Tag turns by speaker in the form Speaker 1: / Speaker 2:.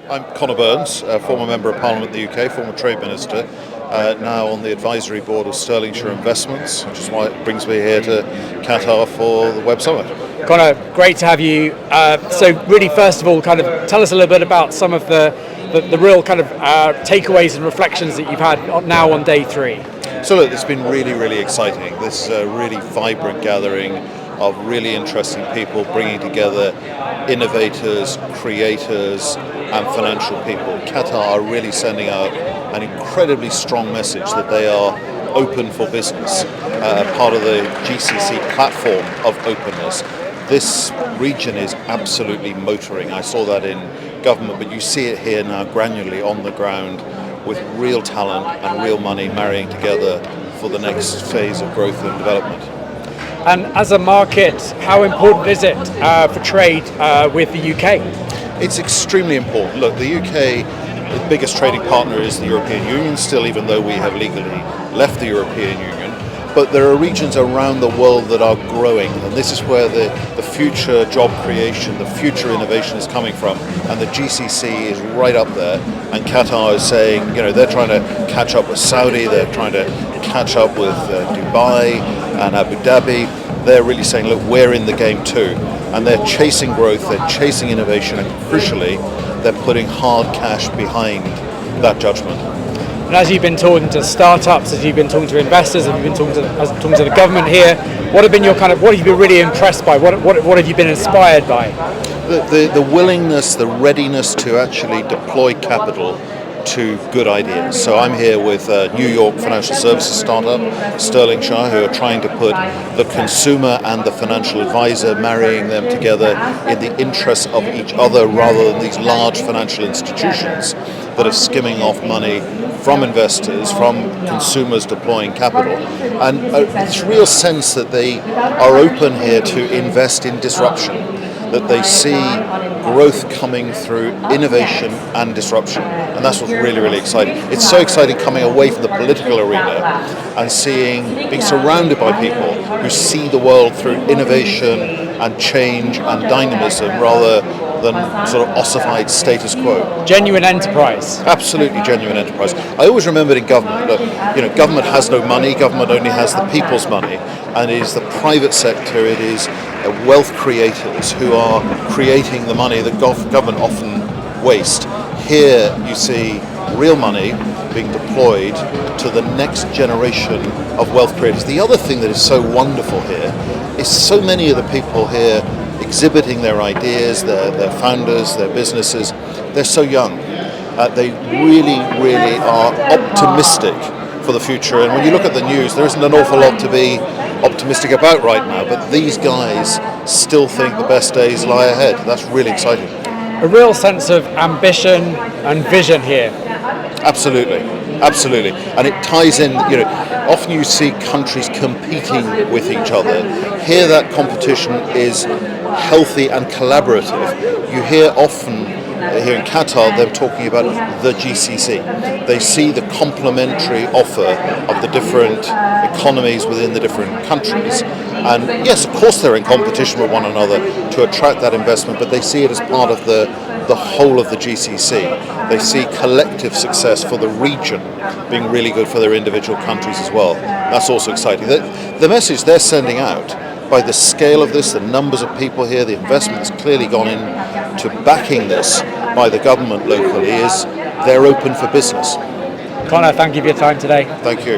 Speaker 1: I'm Conor Burns, former Member of Parliament in the UK, former Trade Minister, now on the advisory board of Stirlingshire Investments, which is why it brings me here to Qatar for the Web Summit.
Speaker 2: Conor, great to have you. So really, first of all, kind of tell us a little bit about some of the real kind of takeaways and reflections that you've had now on day 3.
Speaker 1: So look, it's been really, really exciting. This is a really vibrant gathering of really interesting people bringing together innovators, creators and financial people. Qatar are really sending out an incredibly strong message that they are open for business, part of the GCC platform of openness. This region is absolutely motoring. I saw that in government, but you see it here now granularly on the ground with real talent and real money marrying together for the next phase of growth and development.
Speaker 2: And as a market, how important is it for trade with the UK?
Speaker 1: It's extremely important. Look, the UK, the biggest trading partner is the European Union still, even though we have legally left the European Union. But there are regions around the world that are growing, and this is where the future job creation, the future innovation is coming from, and the GCC is right up there. And Qatar is saying, they're trying to catch up with Saudi, they're trying to catch up with Dubai and Abu Dhabi. They're really saying, look, we're in the game too. And they're chasing growth, they're chasing innovation, and crucially, they're putting hard cash behind that judgment.
Speaker 2: And as you've been talking to startups, as you've been talking to investors, as you've been talking to the government here, what have you been really impressed by? What have you been inspired by?
Speaker 1: The willingness, the readiness to actually deploy capital to good ideas. So I'm here with a New York financial services startup, Stirlingshire, who are trying to put the consumer and the financial advisor, marrying them together in the interests of each other rather than these large financial institutions that are skimming off money from investors, from consumers deploying capital. And this real sense that they are open here to invest in disruption, that they see growth coming through innovation and disruption. And that's what's really, really exciting. It's so exciting coming away from the political arena and being surrounded by people who see the world through innovation and change and dynamism rather than sort of ossified status quo.
Speaker 2: Genuine enterprise.
Speaker 1: Absolutely genuine enterprise. I always remembered in government that government has no money, government only has the people's money, and it is the private sector, it is wealth creators who are creating the money that government often waste. Here you see real money being deployed to the next generation of wealth creators. The other thing that is so wonderful here is so many of the people here exhibiting their ideas, their founders, their businesses, they're so young. They really, really are optimistic for the future. And when you look at the news, there isn't an awful lot to be optimistic about right now, but these guys still think the best days lie ahead. That's really exciting.
Speaker 2: A real sense of ambition and vision here.
Speaker 1: Absolutely. And it ties in, often you see countries competing with each other. Here that competition is healthy and collaborative. You hear often, here in Qatar, they're talking about the GCC. They see the complementary offer of the different economies within the different countries. And yes, of course they're in competition with one another to attract that investment, but they see it as part of the whole of the GCC. They see collective success for the region being really good for their individual countries as well. That's also exciting. The message they're sending out by the scale of this, the numbers of people here, the investment that's clearly gone into backing this by the government locally is they're open for business.
Speaker 2: Conor, thank you for your time today.
Speaker 1: Thank you.